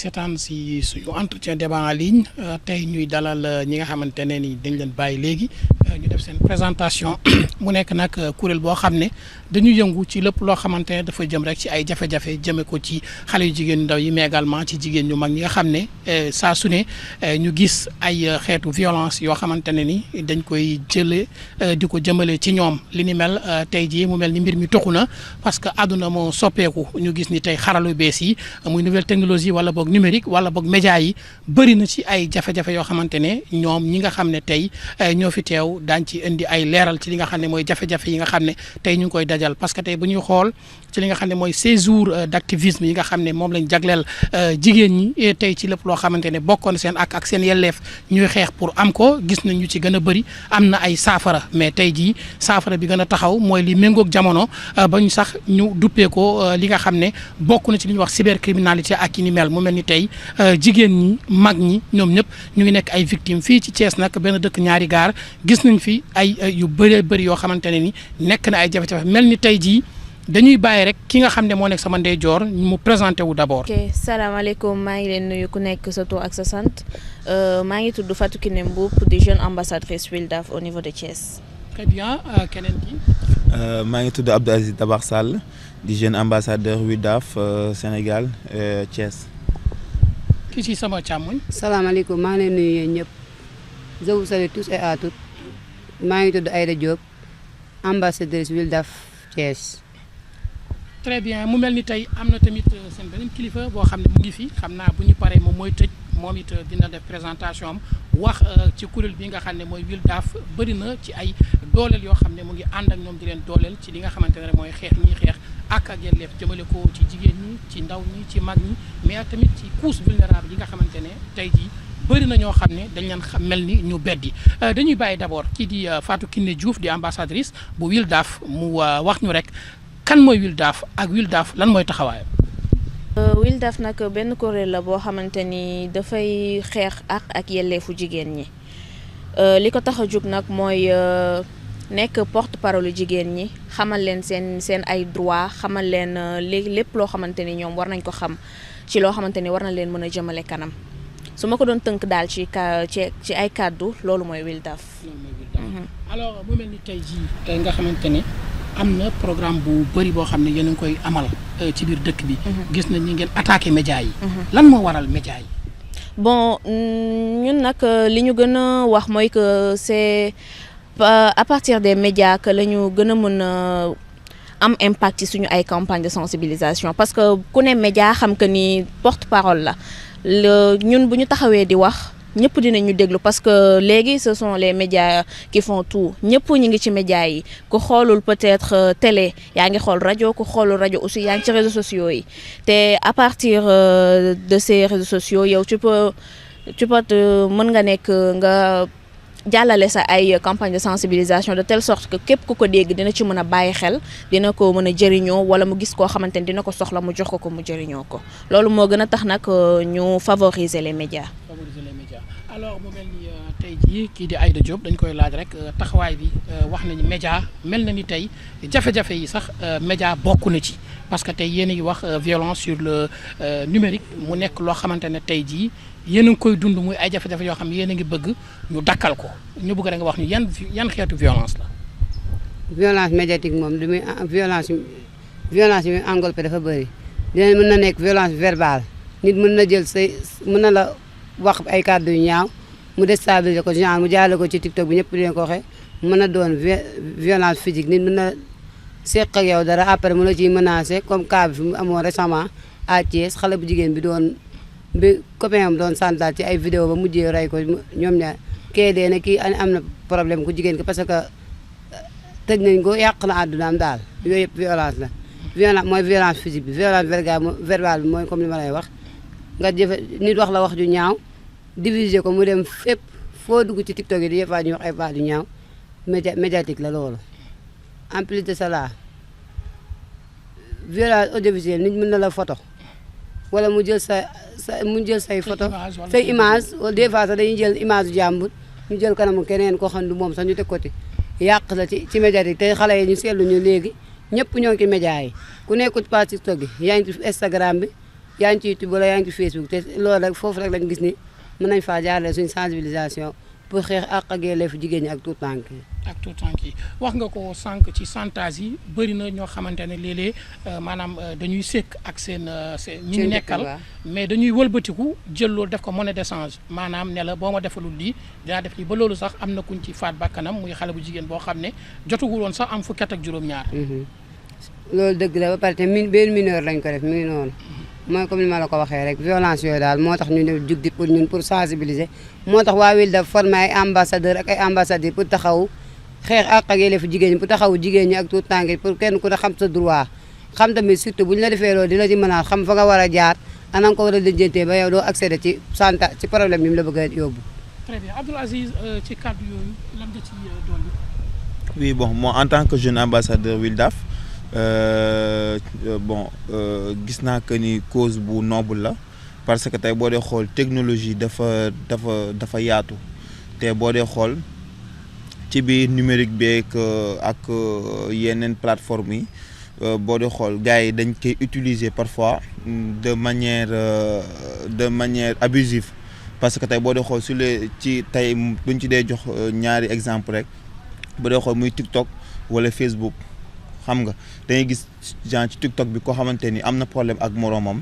seetaan si suñu entretien débat en ligne tey ñuy dalal ñi nga xamante ne ni dañ leen bàyyi léegi ñu def seen présentation mu nekk nag kuréel boo xam ne dañu yëngu ci lépp loo xamante ne dafa jëm rek ci ay jafe-jafe jëme ko ci xale yu jigéen ndaw yi mais également ci jigéen ñu mag ñi nga xam ne saa su ne ñu gis ay xeetu violence yoo xamante ne ni dañ koy jëlee di ko jëmale ci ñoom li ni mel tey jii mu mel ni mbir mi toxu na parce que àdduna moo soppeeku ñu gis ni tey xaralu bees yi muy nouvelle technologie wala boog numérique wala boog média yi bëri na ci ay jafe-jafe yoo xamante ne ñoom ñi nga xam ne tey ñoo fi teew daañ ci indi ay leeral ci li nga xam ne mooy jafe-jafe yi nga xam ne tey ñu ngi koy dajal parce que tey bu ñuy xool ci li nga xam ne mooy 16 jours d'activisme yi nga xam ne moom lañ jagleel jigéen ñi tey ci lépp loo xamante ne bokkoon seen ak seen yelleef ñuy xeex pour am ko gis nañ ñu ci gën a bëri am na ay saafara mais tey jii saafara bi gën a taxaw mooy li méngoog jamono ba ñu sax ñu duppee ko li nga xam ne bokk na ci li ñuy wax cybercriminalité ak yi ni mel mu mel ni tey jigéen ñi mag ñi ñoom ñëpp ñu ngi nekk ay victimes fii ci Thiès nag benn dëkk ñaari gaar gis nañ fi ay yu bëree bëri yoo xamante ne ni nekk na ay jafe-jafe mel ni tey jii dañuy bàyyi rek ki nga xam ne moo nekk sama ndeyjoor mu présenté wu d'abord. ok salaamaaleykum maa ngi leen nuyu ku nekk sa tur ak sa sant maa ngi tudd Fatou Kiné Mboup di jeune ambassadrice Wildaf au niveau de Thiès. très bien keneen ki. maa ngi tudd Abdou Aziz Dabax Sall di jeune ambassadeur Wildaf Sénégal Thiès. ki ci sama càmmoñ. salaamaaleykum maa ngi leen nuyu yéen ñëpp je vous salue tous et à toutes maa ngi tudd Aïda Diop ambassadrice Wildaf Thiès. très bien mu mel ni tey am na tamit seen beneen kilifa boo xam ne mu ngi fi xam naa bu ñu paree moom mooy tëj moom it dina def présentation am wax ci kuréel bi nga xam ne mooy Wildaf bëri na ci ay dooleel yoo xam ne mu ngi ànd ak ñoom di leen dooleel ci li nga xamante ne rek mooy xeex ñiy xeex ak yelleef jëmale ko ci jigéen ñi ci ndaw ñi ci mag ñi mais tamit ci couche vulnérable yi nga xamante ne tey jii bëri na ñoo xam ne dañ leen xam mel ni ñu beddi dañuy bàyyi d'abord kii di Fatou Kiné Diouf di ambassadrice bu Wildaf mu wax ñu rek kan mooy Wildaf ak Wildaf lan mooy taxawaayam. Wildaf nag benn kuréel la boo xamante ni dafay xeex ak yelleefu jigéen ñi li ko tax a jóg nag mooy nekk porte parole jigéen ñi xamal leen seen ay droit xamal leen lépp loo xamante ni ñoom war nañ ko xam ci loo xamante ni war na leen mën a jëmale kanam su ma ko doon tënk daal ci ay kàddu loolu mooy Wildaf. alors mu mel ni tey jii nga xamante ne am na programme bu bëri boo xam ne yéen a ngi koy amal ci biir dëkk bi. gis nañ ni ngeen attaqué média yi. lan moo waral média yi. bon ñun nag li ñu gën a wax mooy que c'est à partir des médias que la ñu gën a mën a am impact ci suñu ay campagne de sensibilisation parce que ku ne média xam que ni porte-parole la ñun bu ñu taxawee di wax. ñëpp dinañu déglu parce que léegi ce sont les médias qui font tout ñëpp ñu ngi ci médias yi ku xoolul peut-être télé yaa ngi xool rajo ku xoolul rajo aussi yaa ngi ci réseaux sociaux yi te à partir de ces réseaux sociaux yow tu peux mën nga nekk nga jàllale sa ay campagne de sensibilisation de telle sorte que képp ku ko dégg dina ci mën a bàyyi xel dina ko mën a jëriñoo wala mu gis koo xamante ni dina ko soxla mu jox ko mu jëriñoo ko loolu moo gën a tax nag ñu favoriser les médias. alors mu mel ni tey jii kii di Aïda Diop dañ koy laaj rek taxawaay bi wax nañu média mel na ni tey jafe-jafe yi sax média bokk na ci parce que tey yéen a ngi wax violence sur le numérique mu nekk loo xamante ne tey jii yéen a ngi koy dund muy ay jafe-jafe yoo xam ne yéen a ngi bëgg ñu dakkal ko ñu bëgg rek nga wax ñu yan xeetu violence la. violence médiatique moom li muy violence yi muy englobé dafa bëri dinañ mën na nekk violence verbale nit mën na jël mën na la. wax ay kàddu yu ñaaw mu déstabiliser ko genre mu jaarale ko ci TikTok bi ñëpp di leen ko waxee mën na doon violence physique nit mën na seq ak yow dara après mu la ciy menacé comme cas bi fi mu amoon récemment à Thiès xale bu jigéen bi copain am doon santal ci ay vidéo ba mujjee rey ko ñoom ñaar kee dee ne kii am na problème ku jigéen ki parce que tëj nañ ko yàq na àddunaam daal yooyu yëpp violence la violence mooy violence physique bi violence verbale bi mooy comme li ma lay wax nga jëfe nit wax la wax ju ñaaw diviser ko mu dem fépp foo dugg ci TikTok yi di fa ñuy wax ay baat yu ñaaw médiatique la loolu en plus de cela violence audiovisuelle nit mën na la photo wala mu jël mu jël say photo say image wala des fois sax dañuy jël image u jàmbur ñu jël kanamu keneen koo xam ne du moom sax ñu teg ko ci yàq la ci médiatique te xale yi ñu seetlu ñu léegi ñëpp ñoo ngi ci média yi ku nekkul pas TikTok bi yaa ngi ci Instagram bi yaa ngi ci YouTube wala yaa ngi ci Facebook te loolu rek foofu rek lañ gis ni mën nañ faa jaarale suñu sensibilisation pour xeex àq ak yelleefu jigéen ñi ak tout tànk yi. ak tout tànk yi wax nga ko sànq ci chantage yi bëri na ñoo xamante ne léeg-léeg maanaam dañuy sekk ak seen ñi ñu nekkal mais dañuy wëlbatiku jël loolu def ko monnaie d'échange maanaam ne la boo ma defalul lii dinaa def lii ba loolu sax am na kuñ ci faat bakkanam muy xale bu jigéen boo xam ne jotugul woon sax am fukki at ak juróom-ñaar. loolu dëgg la ba pare te benn mineur lañ ko def mi ngi noonu. mooy comme ni ma la ko waxee rek violence yooyu daal moo tax ñu ne jug di pour ñun pour sensibiliser moo tax waa Wildaf formé ay ambassadeur ak ay ambassadeurs pour taxaw xeex àq ak yelleefu jigéen ñi pour taxaw jigéen ñi ak tout tànk yi pour kenn ku ne xam sa droit xam tamit surtout bu ñu la defee loolu dina ci mën a xam fa nga war a jaar ana nga ko war a lijjantee ba yow doo accéder ci ci problème bi mu la bëgg a yóbbu. Très bien Abdoul Aziz ci kàddu yooyu lan nga ci dolli. Oui bon moi en tant que jeune ambassadeur Wildaf gis naa que ni cause bu noble la parce que tey boo dee xool technologie dafa yaatu te boo dee xool ci biir numérique beeg ak yeneen plateforme yi boo dee xool gars yi dañ koy utiliser parfois de manière abusive parce que tey boo dee xool ci tey buñ ci dee jox ñaari exemple rek boo dee xool muy TikTok wala Facebook. xam nga dañuy gis genre ci TikTok bi koo xamante ni am na problème ak moroomam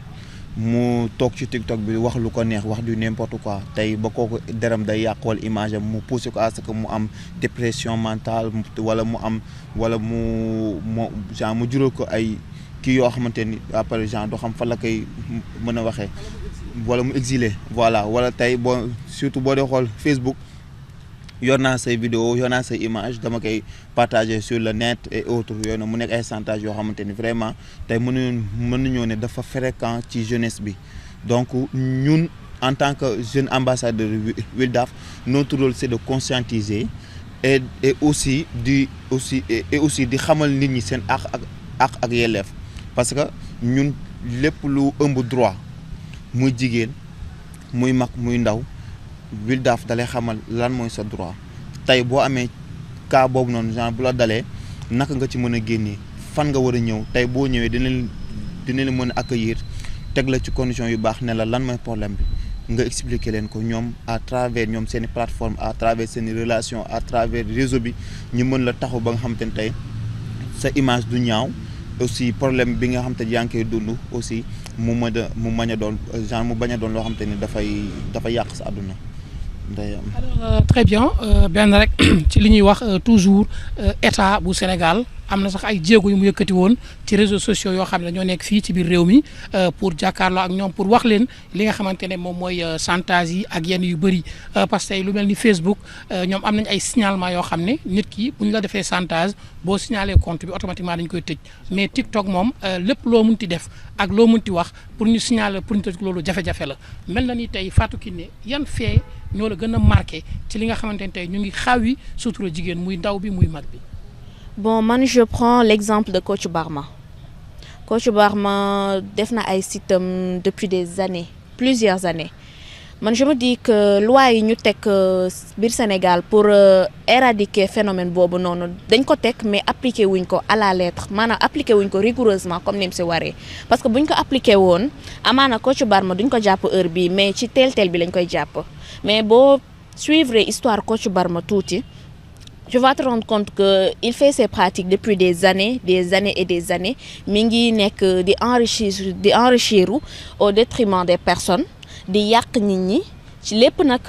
mu toog ci TikTok bi wax lu ko neex wax du n'importe quoi tey ba kooku deram day yàq wala image am mu poussé ko à ce que mu am dépression mentale wala mu jural ko ay kii yoo xamante ni après genre doo xam fan la koy mën a waxee wala mu exilé voilà wala tey surtout boo dee xool Facebook. yor naa say vidéo yor naa say image dama koy partager sur le net et autres yooyu nag mu nekk ay chantage yoo xamante ni vraiment tey mën nañoo ne dafa fréquent ci jeunesse bi donc ñun en tant que jeune ambassadeur Wildaf notre rôle c'est de conscientiser et aussi di xamal nit ñi seen àq ak yelleef parce que ñun lépp lu ëmb droit muy jigéen muy mag muy ndaw Wildaf dalay xamal lan mooy sa droit tey boo amee cas boobu noonu genre bu la dalee naka nga ci mën a génnee fan nga war a ñëw tey boo ñëwee dina leen mën a accueillir teg la ci condition yu baax ne la lan mooy problème bi nga expliquer leen ko ñoom à travers ñoom seen i plateforme à travers seen i relation à travers réseau bi ñu mën la taxaw ba nga xam te ne tey sa image du ñaaw aussi problème bi nga xam te yaa ngi koy dund aussi mu bañ a doon loo xam te ni dafay yàq sa àdduna. Alors très bien benn rek ci li ñuy wax toujours état bu Sénégal am na sax ay jéego yu mu yëkkati woon ci réseaux sociaux yoo xam ne ñoo nekk fii ci biir réew mi pour jàkkaarloo ak ñoom pour wax leen li nga xamante ne moom mooy chantage yi ak yenn yu bëri parce que lu mel ni Facebook ñoom am nañ ay signalement yoo xam ne nit ki bu ñu la defee chantage boo signalé compte bi automatiquement dañ koy tëj mais TikTok moom lépp loo munti def ak loo munti wax pour ñu signaler pour ñu tëj loolu jafe-jafe la mel na ni tey Fatou Kiné yan fee ñoo la gën a marqué ci li nga xamante ne tey ñu ngi xaawi sutura jigéen muy ndaw bi muy mag bi. Bon man je prends l'exemple de Coach Barma def na ay sitam depuis des années plusieurs années man je me dis que loi yi ñu teg biir Sénégal pour éradiquer phénomène boobu noonu dañ ko teg mais appliqué wuñ ko à la lettre maanaam appliqué wuñ ko rigoureusement comme ni mu si waree parce que buñ ko appliqué woon amaana Coach Barma duñ ko jàpp heure bii mais ci teel bi lañ koy jàpp mais boo suivre histoire Coach Barma tuuti tu vas te rendre compte que il fait ses pratiques depuis des années et des années mi ngi nekk di enrichir au détriment des personnes di yàq nit ñi ci lépp nag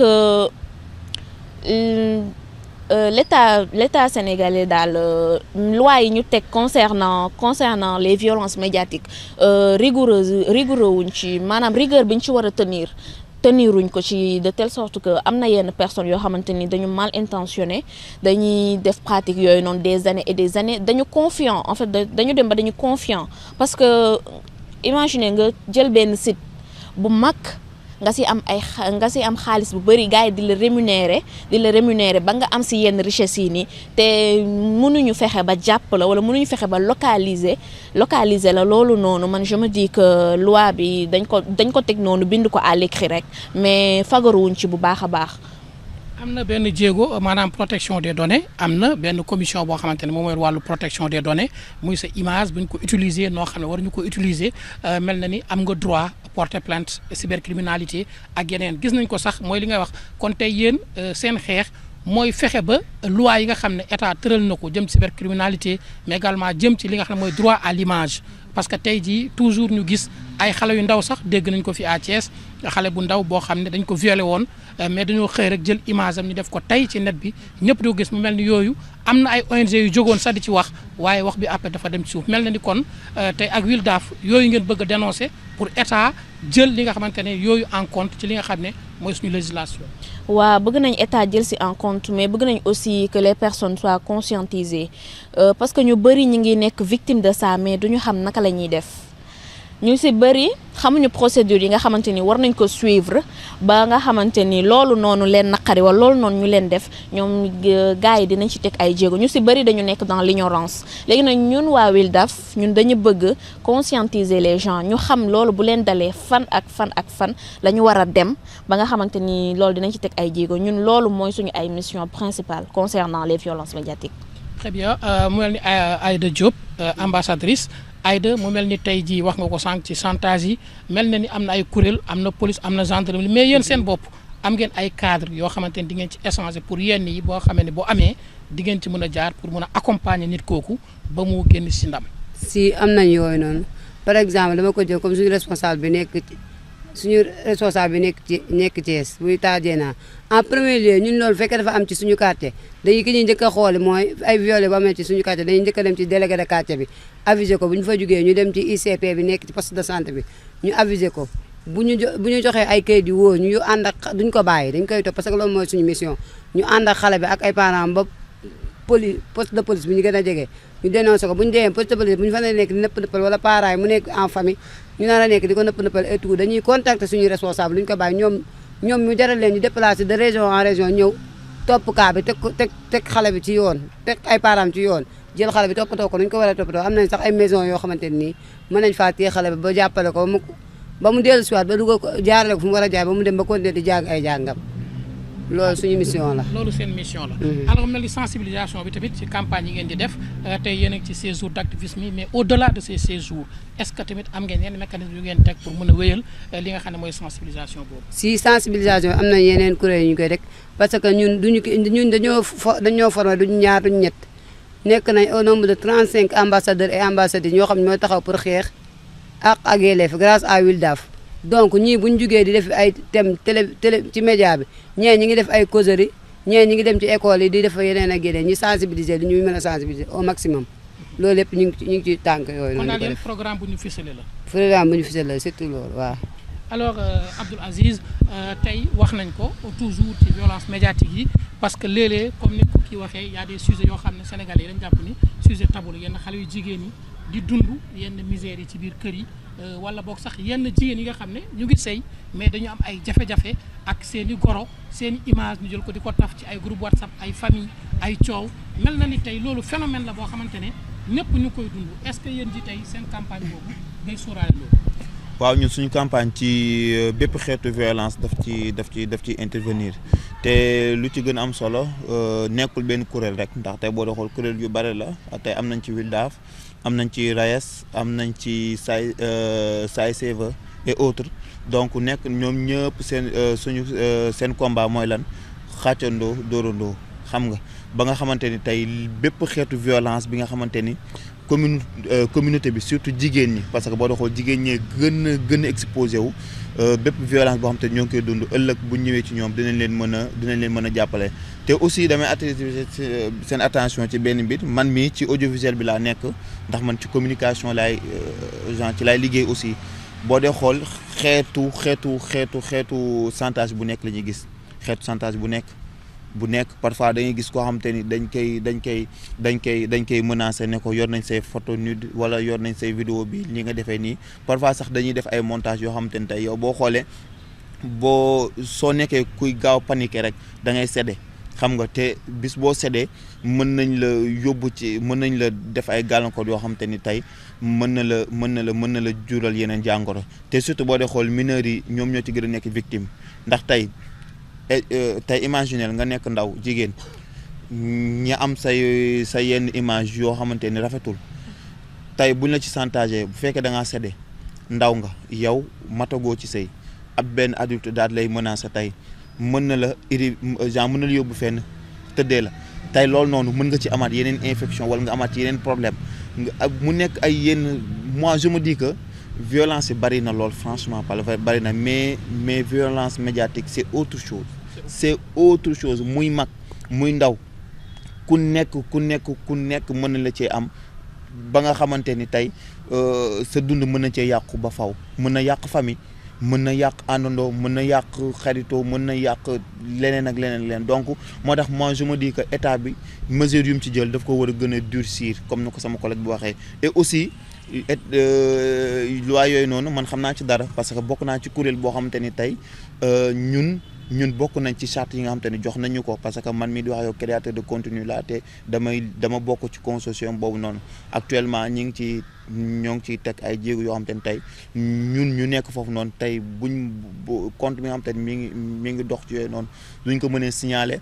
l'état sénégalais daal loi yi ñu teg concernant les violences médiatiques rigoureux wuñ ci maanaam rigueur bi ñu ci war a teniruñ ko ci de telle sorte que am na yenn personnes yoo xamante ni dañu mal intentionné dañuy def pratique yooyu noonu des années et des années dañu confiant en fait dañu dem ba dañu confiant parce que imagine nga jël benn site bu mag nga si am xaalis bu bëri gars yi di la rémunérer ba nga am si yenn richesse yi nii te mënuñu fexe ba jàpp la wala mënuñu fexe ba localiser la loolu noonu man je me dis que loi bi dañ ko teg noonu bind ko à l'écrit rek mais fagaruwuñ ci bu baax a baax. am na benn jéego maanaam protection des données am na benn commission boo xamante ne moom mooy wàllu protection des données muy sa image bu ñu ko utiliser noo xam ne war ñu ko utiliser mel na ni am nga droit porter plainte cybercriminalité ak yeneen gis nañ ko sax mooy li ngay wax kon tey yéen seen xeex mooy fexe ba loi yi nga xam ne état tëral na ko jëm ci cybercriminalité mais également jëm ci li nga xam ne mooy droit à l'image parce que tey jii toujours ñu gis ay xale yu ndaw sax dégg nañ ko fi à Thiès xale bu ndaw boo xam ne dañ ko violé woon mais dañoo xëy rek jël image am ñu def ko tey ci net bi ñëpp doo gis mu mel ni yooyu am na ay ONG yu jógoon sax di ci wax waaye wax bi après dafa dem ci suuf mel na ni kon tey ak Wildaf yooyu ngeen bëgg a dénoncer pour état jël li nga xamante ne yooyu en compte ci li nga xam ne mooy suñu législation. waa bëgg nañ état jël ci en compte mais bëgg nañ aussi que les personnes soient conscientisées parce que ñu bëri ñi ngi nekk victime de ça mais duñu xam naka la ñuy def ñu ci bëri xamuñu procédure yi nga xamante ni war nañ ko suivre ba nga xamante ni loolu noonu leen naqari wala loolu noonu ñu leen def ñoom gars yi dinañ ci teg ay jéego ñu ci bëri dañu nekk dans l'ignorance léegi nag ñun waa Wildaf ñun dañu bëgg conscientiser les gens ñu xam loolu bu leen dalee fan ak fan la ñu war a dem ba nga xamante ni loolu dinañ ci teg ay jéego ñun loolu mooy suñu ay mission principale concernant les violences médiatiques. Très bien mu mel ni Aïda Diop ambassadrice Aïda mu mel ni tey jii wax nga ko sànq ci chantage yi mel na ni am na ay kuréel am na police am na gendarmerie mais yéen seen bopp am ngeen ay cadre yoo xamante ni di ngeen ci échanger pour yenn yi boo xamee ne boo amee di ngeen ci mën a jaar pour mën a accompagner nit kooku ba mu génn ci ndam. si am nañ yooyu noonu par exemple dama ko jël comme suñu responsable bi nekk Thiès buy taajee naa en premier lieu ñun loolu fekkee dafa am ci suñu quartier dañuy ki ñuy njëkk a xoole mooy ay violé bu amee ci suñu quartier dañuy njëkk a dem ci délégué de quartier bi aviser ko bu ñu fa jugee ñu dem ci ICP bi nekk ci poste de santé bi ñu aviser ko bu ñu joxee ay kayit yu wóor ñu ànd ak duñ ko bàyyi dañ koy topp parce que loolu mooy suñu mission ñu ànd ak xale bi ak ay parents ba poste de police bi ñu gën a jege ñu dénoncé ko bu ñu demee poste de police bu ñu fa nekk di nëpp nëppal wala parents yi mu nekk en famille ñu nar a nekk di ko nëpp nëppal et tout dañuy contacter suñuy responsable lu ñu ko bàyyi ñoom ñu jaral leen ñu déplacer de région en région ñëw topp cas bi teg xale bi ci yoon teg ay parents ci yoon jël xale bi toppatoo ko nu ñu ko war a toppatoo am nañ sax ay maison yoo xamante nii mën nañ faa téye xale bi ba jàppale ko ba mu dellu siwaat ba dugal ko jaarale ko fu mu war a jaay ba mu dem ba continuer di jàng ay jàngam loolu suñu mission la. loolu seen mission la. alors mel ni sensibilisation bi tamit ci campagne yi ngeen di def tey yéen a ngi ci 16 jours d'activisme mais au-delà de ces 16 jours est-ce que tamit am ngeen yenn mécanisme yu ngeen teg pour mën a wéyal li nga xam ne mooy sensibilisation boobu. si sensibilisation am na yeneen kuréel yu ñu koy rek parce que ñun dañoo formé duñu ñaar duñu ñett nekk nañ au nombre de 35 ambassadeurs et ambassadrices ñoo xam ne ñoo taxaw pour xeex ak yelleef grâce à Wildaf. donc ñii bu ñu jugee di def ay thème télé ci média bi ñii ñi ngi def ay causerie ñii ñi ngi dem ci école yi di def yeneen ak yeneen ñi sensibiliser li ñuy mën a sensibiliser au maximum loolu lépp ñu ngi ci tànk yooyu. kon daal yéen programme bu ñu ficelé la. programme bu ñu ficelé la surtout loolu waaw. alors Abdoul Aziz tey wax nañ ko toujours ci violence médiatique yi parce que léeg-léeg comme ni ko kii waxee y a des sujets yoo xam ne Sénégalais yi dañu jàpp ni sujet tabou la yenn xale yu jigéen yi di dund yenn misère yi ci biir kër yi. wala boog sax yenn jigéen yi nga xam ne ñu ngi sëy mais dañu am ay jafe-jafe ak seen i goro seen i image ñu jël ko di ko taf ci ay groupe WhatsApp ay famille ay coow mel na ni tey loolu phénomène la boo xamante ne ñëpp ñu koy dund est-ce que yéen ji tey seen campagne boobu day sóoraale loolu. waaw ñun suñu campagne ci bépp xeetu violence daf ci intervenir te lu ci gën a am solo nekkul benn kuréel rek ndax tey boo doon xool kuréel yu bare la tey am nañ ci Wildaf am nañ ci Rayes am nañ ci Say Save et autres donc nekk ñoom ñëpp seen combat mooy lan xàccandoo dóorandoo xam nga ba nga xamante ni tey bépp xeetu violence bi nga xamante ni communauté bi surtout jigéen ñi parce que boo doon xool jigéen ñee gën a exposé wu bépp violence boo xamante ni ñoo ngi koy dund ëllëg bu ñëwee ci ñoom dinañ leen mën a jàppale. te aussi damay attirer seen attention ci benn mbir man mii ci audiovisuel bi laa nekk ndax man ci communication ci laay liggéey aussi boo dee xool xeetu chantage bu nekk la ñuy gis xeetu chantage bu nekk parfois da ngay gis koo xamante ni dañ koy menacer ne ko yor nañ say photo nude wala yor nañ say vidéo bi li nga defee nii parfois sax dañuy def ay montage yoo xamante ni tey yow boo xoolee soo nekkee kuy gaaw paniquer rek da ngay séddee xam nga te bis boo séddee mën nañ la def ay gàllankoor yoo xamante ni tey mën na la jural yeneen jàngoro te surtout boo dee xool mineurs yi ñoom ñoo ci gën a nekk victime ndax tey tey imaginel nga nekk ndaw jigéen ñi am sa yenn image yoo xamante ni rafetul tey buñ la ci chantage bu fekkee da ngaa séddee ndaw nga yow matagoo ci sëy ab benn adulte daal lay menacer tey mën na la mën na la yóbbu fenn tëddee la tey loolu noonu mën nga ci amaat yeneen infection wala nga amaat yeneen problème mu nekk ay yenn moi je me dis que violence yi bari na lool franchement bari na mais violence médiatique c'est autre chose muy mag muy ndaw ku nekk mën na la cee am ba nga xamante ni tey sa dund mën na cee yàqu ba faw mën na yàq famille mën na yàq àndandoo mën na yàq xaritoo mën na yàq leneen ak leneen donc moo tax moi je me dis que état bi mesure yu mu ci jël daf ko war a gën a durcir comme ni ko sama collègue bi waxee et aussi loi yooyu noonu man xam naa ci dara parce que bokk naa ci kuréel boo xamante ni tey ñun bokk nañ ci charte yi nga xamante ni jox nañu ko parce que man mii di wax yow créateur de contenu laa te dama bokk ci consortium boobu noonu actuellement ñoo ngi ciy teg ay jéego yoo xamante ni tey ñun ñu nekk foofu noonu tey compte bi nga xamante ni mi ngi dox ci yooyu noonu duñ ko mënee signaler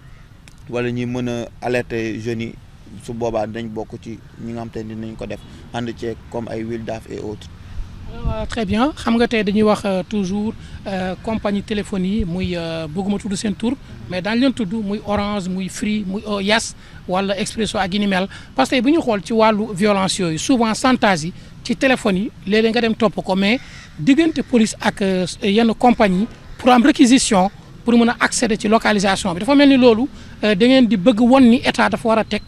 wala ñuy mën a alerter jeunes yi su boobaa dañ bokk ci ñi nga xamante ni dinañ ko def ànd ceeg comme ay Wildaf et autres. Très bien xam nga tey dañuy wax toujours compagnie téléphonie muy bëgguma tudd seen tur mais daañu leen tudd muy Orange muy Free muy Yas wala Expresso ak yi ni mel parce que bu ñu xool ci wàllu violence yooyu souvent chantage yi ci téléphone yi léeg-léeg nga dem topp ko mais diggante police ak yenn compagnie pour am réquisition pour mën a accéder ci localisation bi dafa mel ni loolu da ngeen di bëgg won ni état dafa war a teg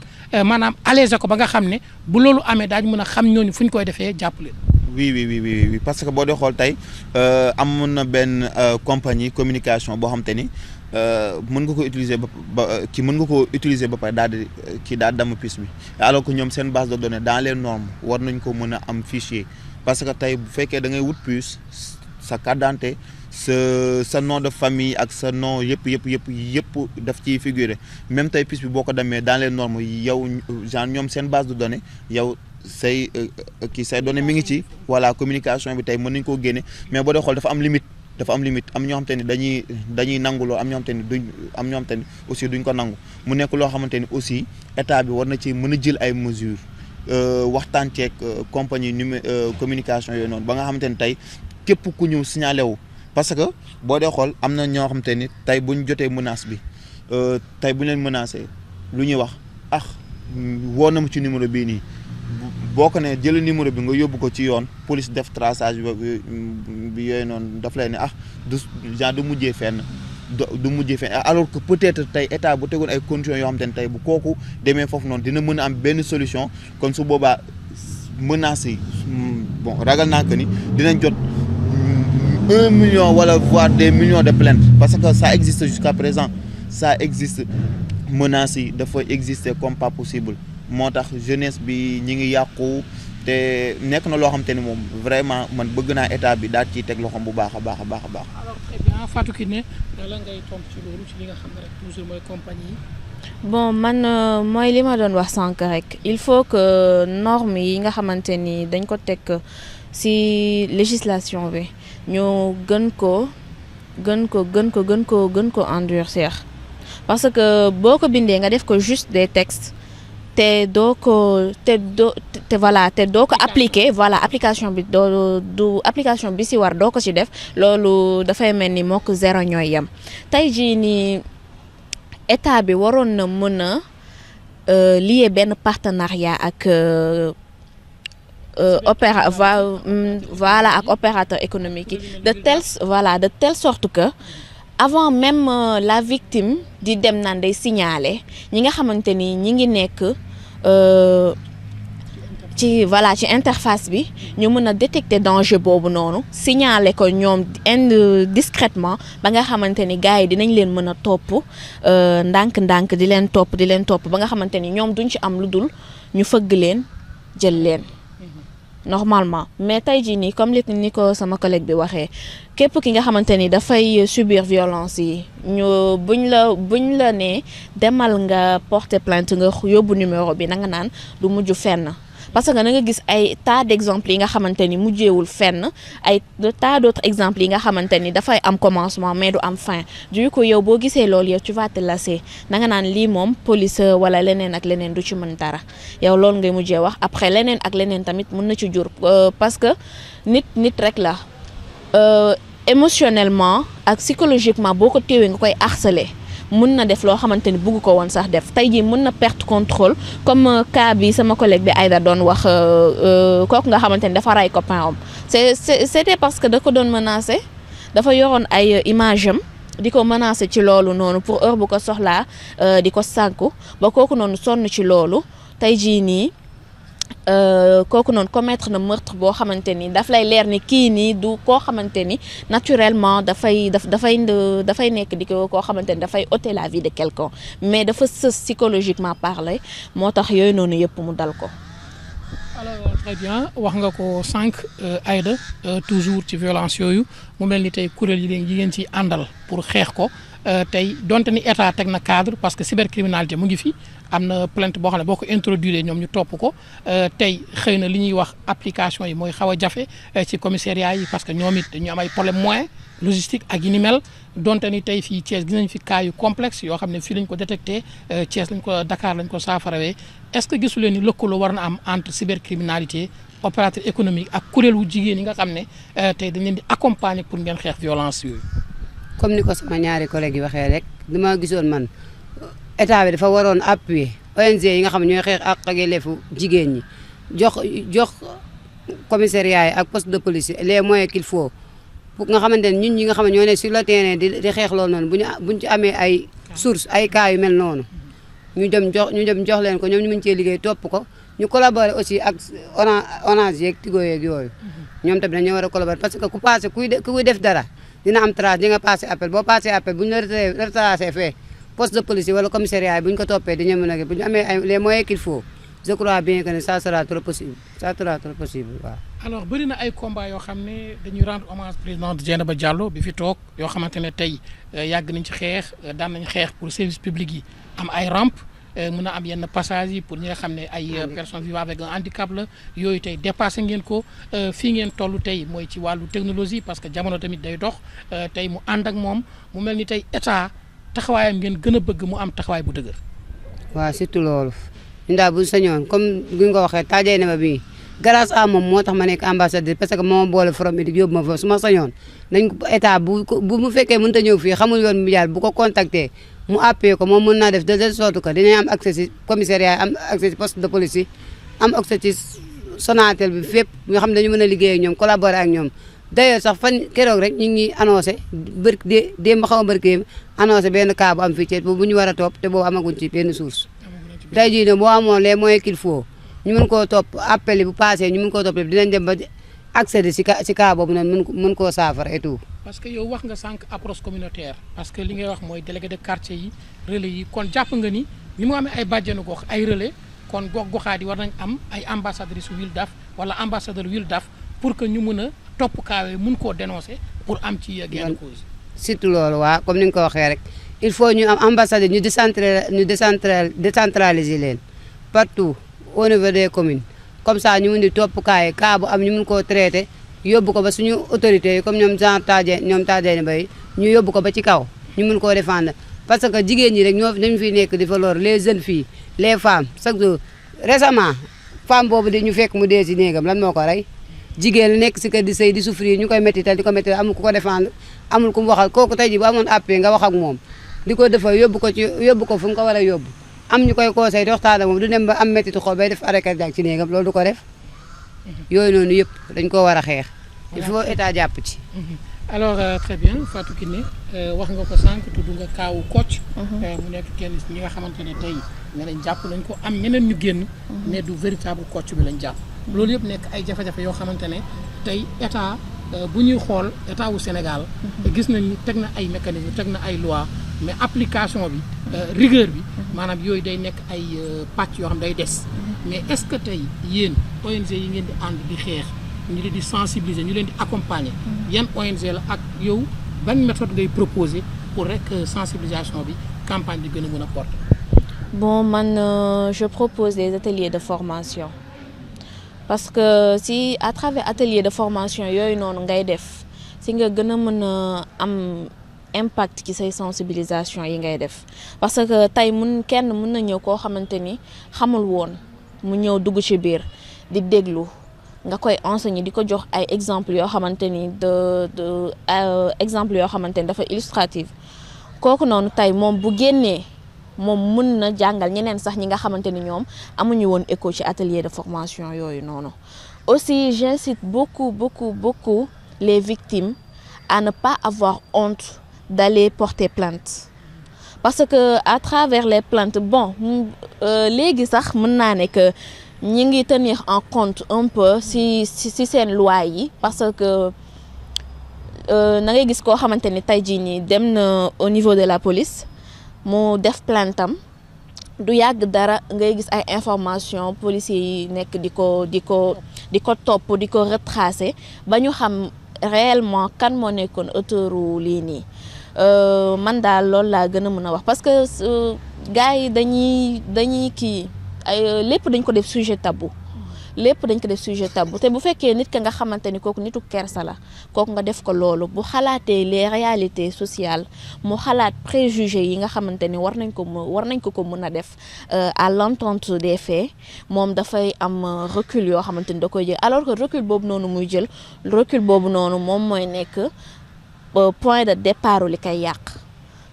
maanaam alléger ko ba nga xam ne bu loolu amee daañu mën a xam ñooñu fu ñu koy defee jàpp leen. oui parce que boo dee xool tey amoon na benn compagnie communication boo xam te ni mën nga ko utiliser ba pare daal di kii daal damm puce bi alors que ñoom seen base de données dans les normes war nañ ko mën a am fichier parce que tey bu fekkee da ngay wut puce sa carte d'identité sa nom de famille ak sa nom yëpp daf ciy figurer même tey puce bi boo ko demee dans les normes yow genre ñoom seen base de données yow say données mi ngi ci voilà communication bi tey mën nañ koo génne mais boo dee xool dafa am limite am ñoo xamante ni dañuy nangu lool am ñoo xamante ni aussi duñ ko nangu mu nekk loo xamante ni aussi état bi war na ci mën a jël ay mesures waxtaan ceeg compagnie communication yooyu noonu ba nga xamante ni tey képp ku ñëw signalé wu parce que boo dee xool am na ñoo xamante ni tey buñ jotee menace bi tey buñ leen menacé lu ñuy wax woo na ma ci numéro bii nii boo ko ne jël numéro bi nga yóbbu ko ci yoon police def traçage bi yooyu noonu daf lay ne du mujjee fenn alors que peut-être tey état bu tegoon ay conditions yoo xam te ne tey bu kooku demee foofu noonu dina mën a am benn solution kon su boobaa menaces yi bon ragal naa que ni dinañ jot 1 million wala voire des millions de plaintes parce que ça existe jusqu'à présent ça existe menaces yi dafa exister comme pas possible moo tax jeunesse bi ñi ngi yàqu te nekk na loo xam te ni moom vraiment man bëgg naa état bi daal ciy teg loxoom bu baax a baax. alors très bien Fatou Kiné la ngay tontu ci loolu ci li nga xam ne rek toujours mooy compagnie yi. bon man mooy li ma doon wax sànq rek il faut que normes yi nga xamante ni dañ ko teg ci législation bi ñu gën ko endurcir parce que boo ko bindee nga def ko juste des textes. te doo ko appliquer voilà application bi du application bi ci war doo ko ci def loolu dafay mel ni mook zéro ñooy yem tey jii nii état bi waroon na mën a lier benn partenariat ak ak opérateur économique yi de telle sorte que avant même la victime di dem naan day signaler ñi nga xamante ni ñi ngi nekk ci interface bi ñu mën a détecter danger boobu noonu signaler ko ñoom discrètement ba nga xamante ni gars yi dinañ leen mën a topp ndànk-ndànk di leen topp ba nga xamante ni ñoom duñ ci am lu dul ñu fëgg leen jël leen normalement mais tey jii nii comme ni ko sama collègue bi waxee képp ki nga xamante ni dafay subir violence yi ñu buñ la ne demal nga porter plainte nga yóbbu numéro bi na nga naan du mujj fenn parce que da nga gis ay tas d'exemples yi nga xamante ni mujjeewul fenn ay tas d'autres exemples yi nga xamante ni dafay am commencement mais du am fin du coup yow boo gisee loolu yow tu vas te lasser da nga naan lii moom police wala leneen ak leneen du ci mën dara yow loolu ngay mujjee wax après leneen ak leneen tamit mën na ci jur parce que nit rek la émotionnellement ak psychologiquement boo ko téewee nga koy harceler mën na def loo xamante ni bugg ko woon sax def tey jii mën na perte contrôle comme cas bi sama collègue bi Aïda doon wax kooku nga xamante ni dafa ray copain am c'était parce que da ko doon menacer dafa yoroon ay image am di ko menacer ci loolu noonu pour heure bu ko soxlaa di ko sànku ba kooku noonu sonn ci loolu tey jii nii kooku noonu commettre na meurtre boo xamante ni daf lay leer ni kii nii du koo xamante ni naturellement dafay nekk di ko koo xamante ni dafay ôter la vie de quelqu'un mais dafa sës psychologiquement parler moo tax yooyu noonu yëpp mu dal ko. alors très bien wax nga ko sànq Aïda toujours ci violence yooyu mu mel ni tey kuréel yi ngeen ci àndal pour xeex ko tey donte ni état teg na cadre parce que cybercriminalité mu ngi fi am na plainte boo xam ne boo ko introduire ñoom ñu topp ko tey xëy na li ñuy wax application yi mooy xaw a jafe ci commissariat yi parce que ñoom it dañu am ay problème moyen logistique ak yi ni mel donte ni tey fii Thiès gis nañ fi cas yu complexe yoo xam ne fii lañ ko détecté Thiès lañ ko Dakar lañ ko saafarawee est-ce que gisu leen ni lëkkaloo war na am entre cybercriminalité opérateur économique ak kuréelu jigéen yi nga xam ne tey dañ leen di accompagner pour ngeen xeex violence yooyu. comme ni ko sama ñaari collègues yi waxee rek dama gisoon man état bi dafa waroon appuyer ONG yi nga xam ne ñooy xeex ak yelleefu jigéen ñi jox commissariat yi ak poste de police les moyens qu'il faut pour nga xamante ne ñun ñi nga xam ne ñoo ne sur le terrain di xeex loolu noonu buñ ci amee ay source ay cas yu mel noonu ñu dem jox leen ko ñoom ñu mën cee liggéey topp ko ñu collaborer aussi ak Orange yeeg Tigo yeeg yooyu ñoom tamit dañoo war a collaborer parce que ku passé kuy def dara dina am trace di nga passé appel boo passé appel bu ñu la retracé fee poste de police wala commissariat yi bu ñu ko toppee dañu mën a bu ñu amee les moyens qu'il faut je crois bien que ne ça sera trop possible waaw. alors bëri na ay combat yoo xam ne dañuy rendre hommage président Dieynaba Diallo bi fi toog yoo xamante ne tey yàgg nañ ci xeex daan nañ xeex pour service public yi am ay rampe mën a am yenn passage yi pour ñi nga xam ne ay personnes vivant avec un handicap la yooyu tey dépassé ngeen ko fii ngeen toll tey mooy ci wàllu technologie parce que jamono tamit day dox tey mu ànd ak moom mu mel ni tey état taxawaayam ngeen gën a bëgg mu am taxawaay bu dëgër. waaw surtout loolu ñun daal bu sañoon comme bu ñu ko waxee taajee na ma bii grâce à moom moo tax ma nekk ambassadeur parce que moo boole forom bi di yóbbu ma fa su ma sañoon nañ ko état bu mu fekkee mënut a ñëw fii xamul yoon bi jaar bu ko contacter mu appuyé ko moom mën naa def de telle sorte que dinañ am accès ci commissariat am accès ci poste de police yi am accès ci Sonatel bi fépp nga xam ne dañu mën a liggéey ak ñoom collaborer ak ñoom d'ailleurs sax fan keroog rek ñu ngi annoncé démb xaw a barkeem annoncé benn cas bu am fii ci bu ñu war a topp te boobu amaguñ ci benn source tey jii ne boo amoon les moyens qu'il faut ñu mën koo topp appel yi bu passé ñu mën koo topp dinañ dem ba accéder ci cas boobu noonu mën koo saafara et tout. parce que yow wax nga sànq approche communautaire parce que li ngay wax mooy délégué de quartier yi relais yi kon jàpp nga ni mu amee ay bàjjenu gox ay relais kon gox-goxaat yi war nañ am ay ambassadrice Wildaf wala ambassadeur Wildaf pour que ñu mën a topp kaawee mun koo dénoncer pour am ci gain de cause. surtout loolu waaw comme ni nga ko waxee rek il faut ñu am ambassadeur ñu décentraliser leen partout au niveau des communes comme ça ñu mun di topp kaay cas bu am ñu mun koo traité yóbbu ko ba suñu autorités yi comme ñoom taajee bay ñu yóbbu ko ba ci kaw ñu mun koo défendre parce que jigéen ñi rek ñoo dañu fiy nekk di fa lor les jeunes filles les femmes chaque jour récemment femme boobu di ñu fekk mu dee si néegam lan moo ko rey jigéen nekk si kër di sëy di souffrir ñu koy méttital di ko méttital amul ku ko défendre amul ku mu waxal kooku tey ji bu amoon appui nga wax ak moom di ko defal yóbbu ko fu mu ko war a yóbbu am ñu koy conseil di waxtaan ak moom du dem ba am méttitu xol bay def arrêt cardiaque ci néegam loolu du ko def yooyu noonu yëpp dañ ko war a xeex il faut état jàpp ci. alors très bien Fatou Kiné wax nga ko sànq tudd nga kaawu Kocc mu nekk kenn ñi nga xamante ne tey ne nañ jàpp nañ ko am ñeneen ñu génn ne du véritable Kocc bi lañ jàpp loolu yëpp nekk ay jafe-jafe yoo xamante ne tey état bu ñuy xool état wu Sénégal gis nañ ni teg na ay mécanisme teg na ay loi mais application bi rigueur bi maanaam yooyu day nekk ay pàcc yoo xam day des mais est-ce que tey yéen ONG yi ngeen di ànd di xeex ñu leen di sensibiliser ñu leen di accompagner yan ONG la ak yow ban méthode ngay proposer pour rek sensibilisation bi campagne bi gën a mën a porter. bon man je propose des ateliers de formation parce que si à travers atelier de formation yooyu noonu ngay def si nga gën a mën a am impact ci say sensibilisation yi ngay def parce que tey kenn mën na ñëw koo xamante ni xamul woon mu ñëw dugg ci biir di déglu nga koy enseigner di ko jox ay exemples yoo xamante ni exemples yoo xamante ni dafa illustrative kooku noonu tey moom bu génnee moom mën na jàngal ñeneen sax ñi nga xamante ni ñoom amuñu woon écho ci atelier de formation yooyu noonu. Aussi j'incite beaucoup les victimes à ne pas avoir honte d'aller porter plainte parce que à travers les plaintes bon léegi sax mën naa ne que ñi ngi tenir en compte un peu si seen loi yi parce que na ngay gis koo xamante ni tey jii nii dem na au niveau de la police mu def plaintam du yàgg dara ngay gis ay information policiers yi nekk di ko topp di ko retracer ba ñu xam réellement kan moo nekkoon auteuru lii nii man daal loolu laa gën a mën a wax parce que gars yi dañuy kii ay lépp dañ ko def sujet tabou te bu fekkee nit ka nga xamante ni kooku nitu kersa la kooku nga def ko loolu bu xalaatee les réalités sociales mu xalaat préjugés yi nga xamante ni war nañ ko mën a def à l'entente des faits moom dafay am recul yoo xamante ni da koy jël alors que recul boobu noonu muy jël recul boobu noonu moom mooy nekk point de départ li koy yàq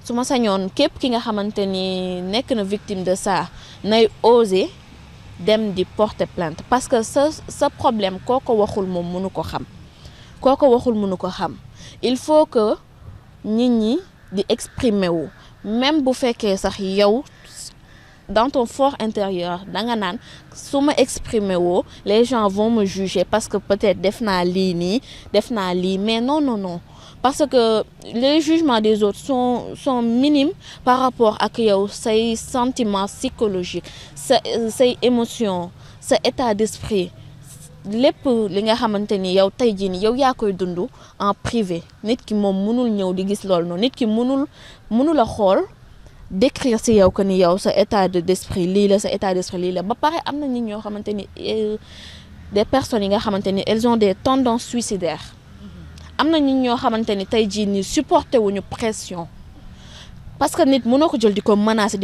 su ma sañoon képp ki nga xamante ni nekk na victime de ça nay oser dem di porter plainte parce que sa problème kooko waxul moom mënu ko xam il faut que nit ñi di exprimer wu même bu fekkee sax yow dans ton fort intérieur da nga naan su ma exprimer woo les gens vont me juger parce que peut-être def naa lii mais non parce que les jugements des autres sont minimes par rapport ak yow say sentiments psychologiques say émotions sa état d'esprit lépp li nga xamante ni yow tey jii ni yow yaa koy dund en privé nit ki moom mënul ñëw di gis loolu noonu nit ki mënul a xool décrire ci yow que ni yow sa état d'esprit lii la ba pare am na nit ñoo xamante ni des personnes yi nga xamante ni elles ont des tendances suicidaires am na nit ñoo xamante ni tey jii nii supporté wuñu pression parce que nit mënoo ko jël di ko menacer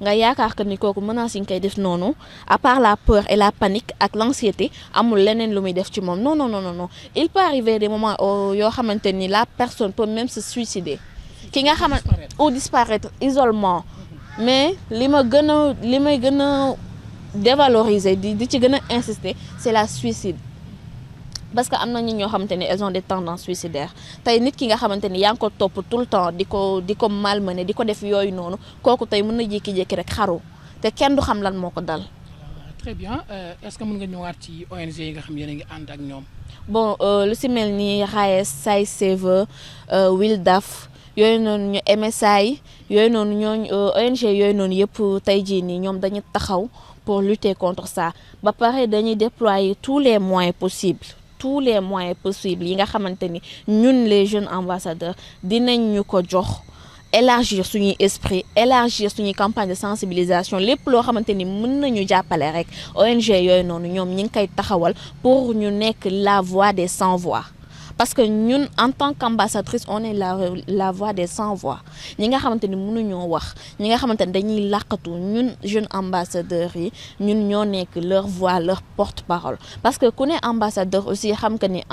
nga yaakaar que ni kooku menace yi nga koy def noonu à part la peur et la panique ak l'anxiété amul leneen lu muy def ci moom non il peut arriver des moments yoo xamante ni la personne peut même se suicider ki nga xamante ou disparaître isolement mais li may gën a dévaloriser di ci gën a insister c'est la suicide parce que am na nit ñoo xamante ni elles ont des tendances suicidaires tey nit ki nga xamante ni yaa ngi ko topp tout le temps di ko malmener di ko def yooyu noonu kooku tey mën na jékki-jékki rek xaru te kenn du xam lan moo ko dal. très bien est-ce que mën nga ñëwaat ci ONG yi nga xam yéen a ngi ànd ak ñoom. bon lu si mel ni RAES Say Save Wildaf yooyu noonu ñu MSI yooyu noonu ñooñu ONG yooyu noonu yëpp tey jii nii ñoom dañu taxaw pour lutter contre ça ba pare dañuy déployer tous les moyens possibles yi nga xamante ni ñun les jeunes ambassadeurs dinañ ñu ko jox élargir suñuy esprit élargir suñuy campagne de sensibilisation lépp loo xamante ni mën nañu jàppale rek ONG yooyu noonu ñoom ñi ngi koy taxawal pour ñu nekk la voix des sans voix parce que ñun en tant qu'ambassadrice on est la voix des sans voix ñi nga xamante ni mënuñoo wax ñi nga xamante ni dañuy làqatu ñun jeunes ambassadeurs yi ñun ñoo nekk leur voix leur porte-parole parce que ku ne ambassadeur aussi xam que ni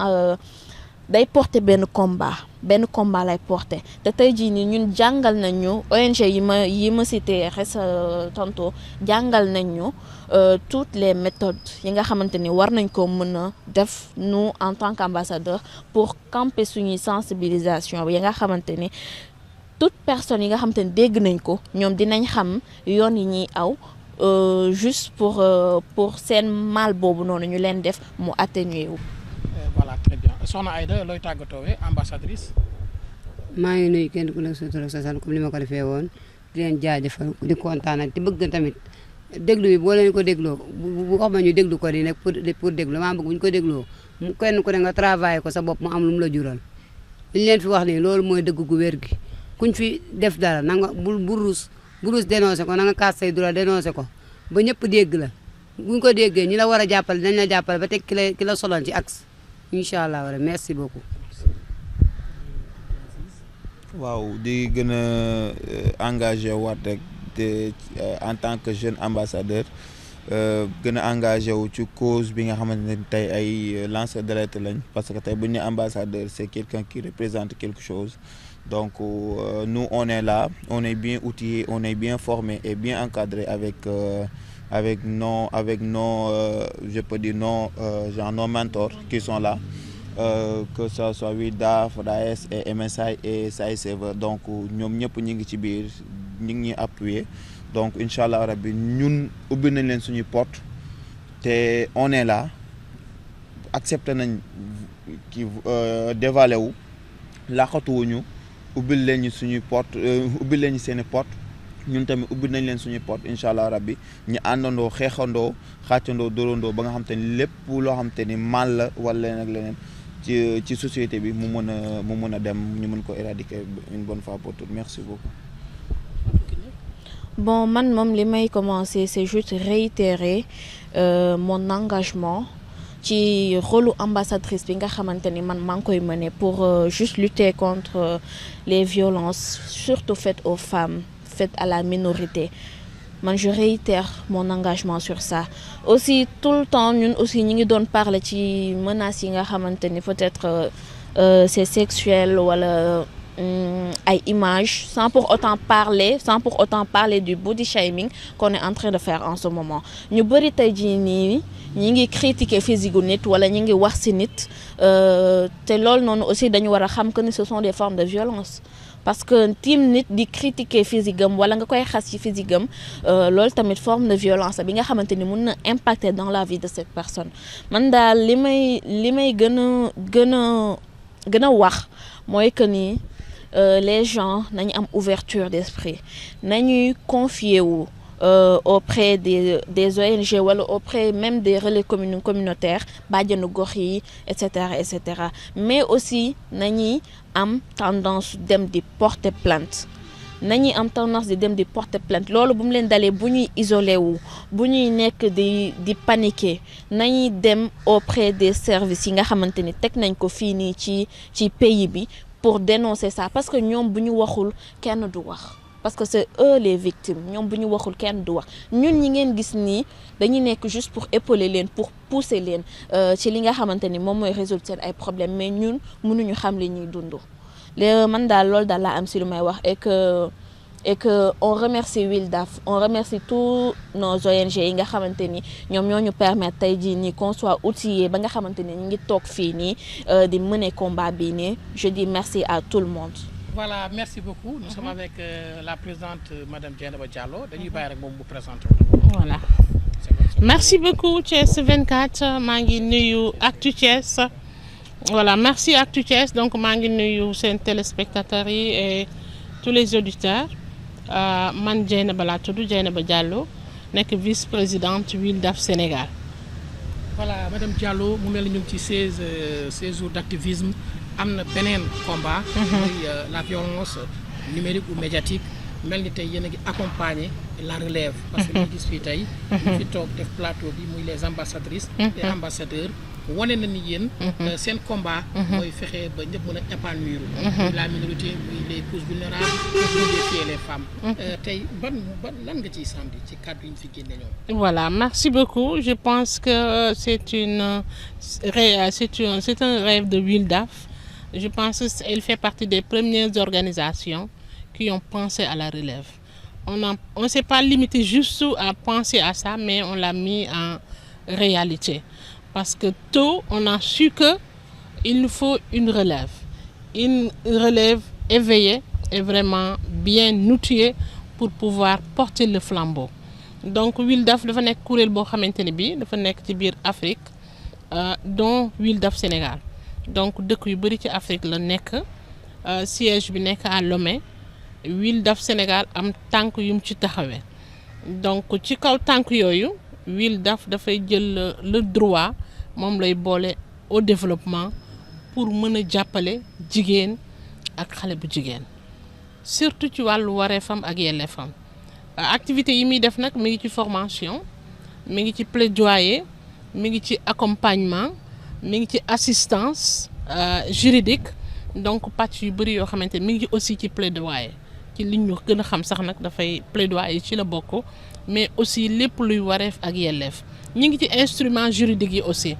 day porter benn combat lay porter te tey jii nii ñun jàngal nañu ONG yi ma cité tantôt jàngal nañu toutes les méthodes yi nga xamante ni war nañ ko mën a def nous en tant qu'ambassadeur pour camper suñuy sensibilisation yi nga xamante ni toute personne yi nga xamante ni dégg nañ ko ñoom dinañ xam yoon yi ñuy aw juste pour seen mal boobu noonu ñu leen def mu atténuer wu. Voilà, très bien. Soxna Aïda looy tàggatoo ambassadrice. maa ngi nuyu kenn ku nekk sa tur ak sa sant comme ni ma ko defee woon di leen jaajëfal di kontaan ak di bëgg tamit déglu bi boo leen ko dégloo bu wax ma ñu déglu ko di nekk pour déglu maa bëgg bu ñu ko dégloo mu kenn ku ne nga travaillé ko sa bopp mu am lu mu la jural li ñu leen fi wax nii loolu mooy dëgg gu wér gi kuñ fi def dara na nga bu ruus dénoncé ko na nga kaas say droit dénoncé ko ba ñëpp dégg la buñ ko déggee ñi la war a jàppale dañ la jàppale ba teg ki la soloon ci axe incha allah wala merci beaucoup. waaw di gën a engagé waat rek en tant que jeune ambassadeur gën a engagé wu ci cause bi nga xamante ne tey ay lanceur d'alerte lañ parce que tey bu ñu nee ambassadeur c'est quelqu'un qui représente quelque chose donc nous on est là on est bien outillé on est bien formé et bien encadré avec nos je peux dire nos mentors qui sont là. Que ça soit WILDAF, RAES et MSI et SAI Serveur donc ñoom ñëpp ñu ngi ci biir ñu ngi ñuy appuyer donc incha allah rabbi ñun ubbi nañ leen suñuy porte te on est là accepté nañ ki dévalé wu laqatuwuñu ubbil leen ñu suñuy porte ubbil leen ñu seeni porte ñun tamit ubbi nañ leen suñuy porte incha allah rabbi ñu àndandoo xeexandoo xàccandoo dóorandoo ba nga xam te ni lépp loo xam te ni mal la wala leneen ak leneen ci société bi mu mën a dem ñu mën ko éradiquer une bonne fois pour toutes merci beaucoup. Bon man moom li may commencer c'est juste réitérer mon engagement ci rôle ambassadrice bi nga xamante ni man maa ngi koy mener pour juste lutter contre les violences surtout faites aux femmes faites à la minorité. Man je réitère mon engagement sur ça aussi tout le temps ñun aussi ñi ngi doon parler ci menaces yi nga xamante ni peut-être c'est sexuel wala ay images sans pour autant parler du body shaming qu'on est en train de faire en ce moment ñu bari tey jii nii ñi ngi critiquer physique gu nit wala ñi ngi wax ci nit te loolu noonu aussi dañu war a xam que ni ce sont des formes de violence. Parce que tiim nit di critiquer physique am wala nga koy xas ci physique am loolu tamit forme de violence bi nga xamante ni mun na impacter dans la vie de cette personne man daal li may gën a wax mooy que ni les gens nañu am ouverture d'esprit nañuy confier wu auprès des ONG wala auprès même des relais communautaires bàjjenu gox yi et cetera mais aussi nañuy am tendance dem di porter plainte loolu bu mu leen dalee bu ñuy isolé wu bu ñuy nekk di paniquer nañuy dem auprès des services yi nga xamante ni teg nañ ko fii nii ci pays bi pour dénoncer ça parce que ñoom bu ñu waxul kenn du wax. Parce que c'est eux les victimes ñoom bu ñu waxul kenn du wax ñun ñi ngeen gis nii dañuy nekk juste pour épauler leen pour pousser leen ci li nga xamante ni moom mooy résoudre seen ay problèmes mais ñun mënuñu xam li ñuy dund. léegi man daal loolu daal laa am si lu may wax et que on remercie WILDAF on remercie tous nos ONG yi nga xamante ni ñoom ñoo ñu permettre tey jii nii qu'on soit outillé ba nga xamante ni ñu ngi toog fii nii di mener combat bii nii je dis merci à tout le monde. Voilà, merci beaucoup. Nous sommes avec la présidente Madame Dieynaba Diallo. Dañuy bàyyi rek moom mu présenter. Voilà. Merci beaucoup Thiès 24 maa ngi nuyu Actu Thiès. Voilà, merci Actu Thiès donc maa ngi nuyu seen téléspectateurs yi et tous les auditeurs. Man Dieynaba laa tudd Dieynaba Diallo nekk vice-présidente WILDAF Sénégal. Voilà, Madame Diallo mu mel ni ñu ngi ci 16 jours d'activisme. am na beneen combat. muy la violence numérique ou médiatique mel ni tey yéen a ngi accompagner la relève. parce que ñu gis fii tey. ñu fi toog def plateau bi muy les ambassadrices. et ambassadeurs wane na ni yéen. seen combat. mooy fexe ba ñëpp mën a épanouir. muy la minorité muy les couches vulnérables. muy les filles et les femmes. tey ban lan nga ciy sànni ci kàddu yi ñu fi génne ñoom. Voilà, merci beaucoup. Je pense que c'est un rêve de WILDAF. Je pense qu'elle fait partie des premières organisations qui ont pensé à la relève. On ne s'est pas limité juste à penser à ça, mais on l'a mis en réalité. Parce que tôt, on a su qu'il nous faut une relève éveillée et vraiment bien outillée pour pouvoir porter le flambeau. Donc WILDAF dafa nekk kuréel boo xamante ne bii dafa nekk ci biir Afrique dont WILDAF Sénégal. Donc dëkk yu bari ci Afrique la nekk siège bi nekk à Lomé WILDAF Sénégal am tànk yum ci taxawee donc ci kaw tànk yooyu WILDAF dafay jël le droit moom lay boole au développement pour mën a jàppale jigéen ak xale bu jigéen surtout ci wàllu wareefam ak yelleefam activité yi muy def nag mi ngi ci formation mi ngi ci plaidoyer, mi ngi ci accompagnement, mi ngi ci assistance juridique. Donc pàcc yu bëri yoo xamante mi ngi aussi ci plaidoyer ci li ñu gën a xam sax nag dafay plaidoyer ci la bokk, mais aussi lépp luy wareef ak yelleef. ñu ngi ci instrument juridique yi aussi.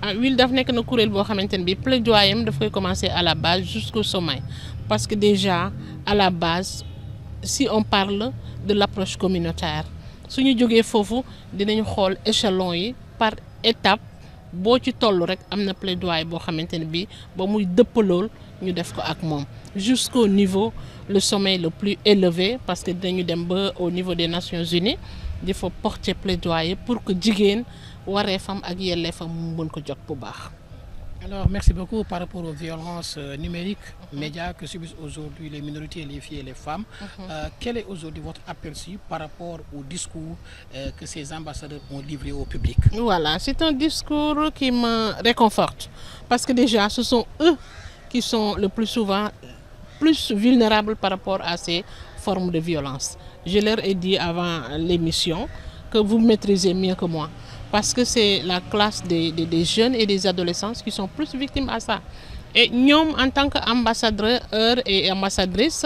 WILDAF nekk na kuréel boo xamante ne bi plaidoyer am daf koy commencer à la base jusqu'au sommet, parce que déjà à la base si on parle de l'approche communautaire su ñu jógee foofu dinañu xool échelon yi par étape. boo ci toll rek am na plaidoyer boo xamante ne bii ba muy dëppalool ñu def ko ak moom jusqu'au niveau le sommet le plus élevé, parce que dinañu dem ba au niveau des Nations Unies di fa porter plaidoyer pour que jigéen wareefam ak yelleefam mu mën ko jot bu baax. Alors, merci beaucoup par rapport aux violences numériques, médias que subissent aujourd'hui les minorités, les filles et les femmes. Quel est aujourd'hui votre aperçu par rapport au discours que ces ambassadeurs ont livré au public? Voilà, c'est un discours qui me réconforte, parce que déjà, ce sont eux qui sont le plus souvent plus vulnérables par rapport à ces formes de violence. Je leur ai dit avant l'émission que vous maîtrisez mieux que moi, parce que c'est la classe des jeunes et des adolescents qui sont plus victimes à ça. Et nous, en tant qu'ambassadeurs et ambassadrices,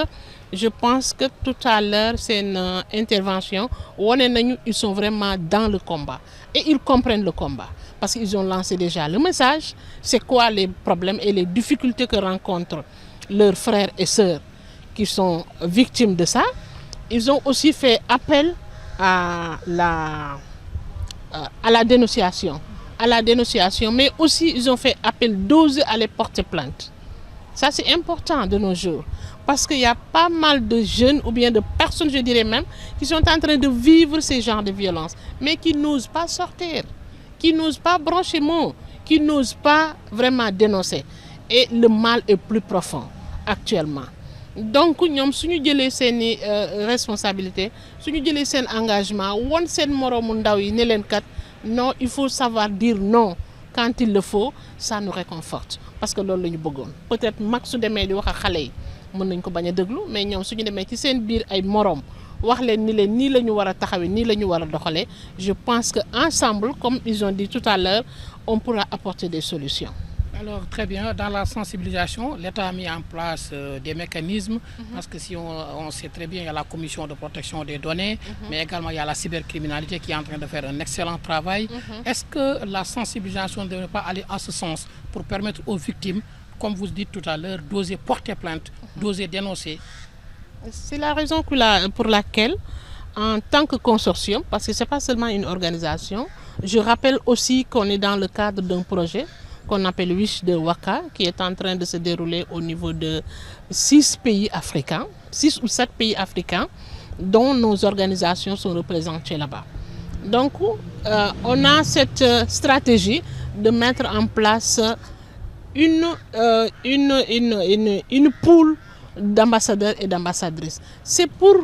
je pense que tout à l'heure, c'est une intervention où ils sont vraiment dans le combat. Et ils comprennent le combat, parce qu'ils ont lancé déjà le message, c'est quoi les problèmes et les difficultés que rencontrent leurs frères et sœurs qui sont victimes de ça. Ils ont aussi fait appel à la dénonciation, mais aussi ils ont fait appel d'oser aller porter plainte. Ça, c'est important de nos jours, parce qu'il y a pas mal de jeunes ou bien de personnes, je dirais même, qui sont en train de vivre ces genres de violences, mais qui n'osent pas sortir, qui n'osent pas brancher mot, qui n'osent pas vraiment dénoncer. Et le mal est plus profond actuellement. Donc ñoom suñu jëlee seeni responsabilité, suñu jëlee seen engagement won seen moroomu ndaw yi ne leen kat non, il faut savoir dire non quand il le faut, ça nous réconforte, parce que loolu la ñu bëggoon. Peut-être mag su demee di wax ak xale yi mën nañ ko bañ a déglu, mais ñoom suñu demee ci seen biir ay moroom wax leen ni leen nii la ñu war a taxawee, nii la ñu war a doxalee, je pense que ensemble, comme ils ont dit tout à l'heure, on pourra apporter des solutions. Alors, très bien, dans la sensibilisation, l'État a mis en place des mécanismes, parce que si on sait très bien, il y a la commission de protection des données, mais également il y a la cybercriminalité qui est en train de faire un excellent travail. Est-ce que la sensibilisation ne devrait pas aller en ce sens pour permettre aux victimes, comme vous dites tout à l'heure, d'oser porter plainte, d'oser dénoncer? C'est la raison pour laquelle, en tant que consortium, parce que ce n'est pas seulement une organisation, je rappelle aussi qu'on est dans le cadre d'un projet qu'on appelle Wish de Waka, qui est en train de se dérouler au niveau de 6 pays africains, 6 ou 7 pays africains, dont nos organisations sont représentées là-bas. Donc, on a cette stratégie de mettre en place une pool d'ambassadeurs et d'ambassadrices. C'est pour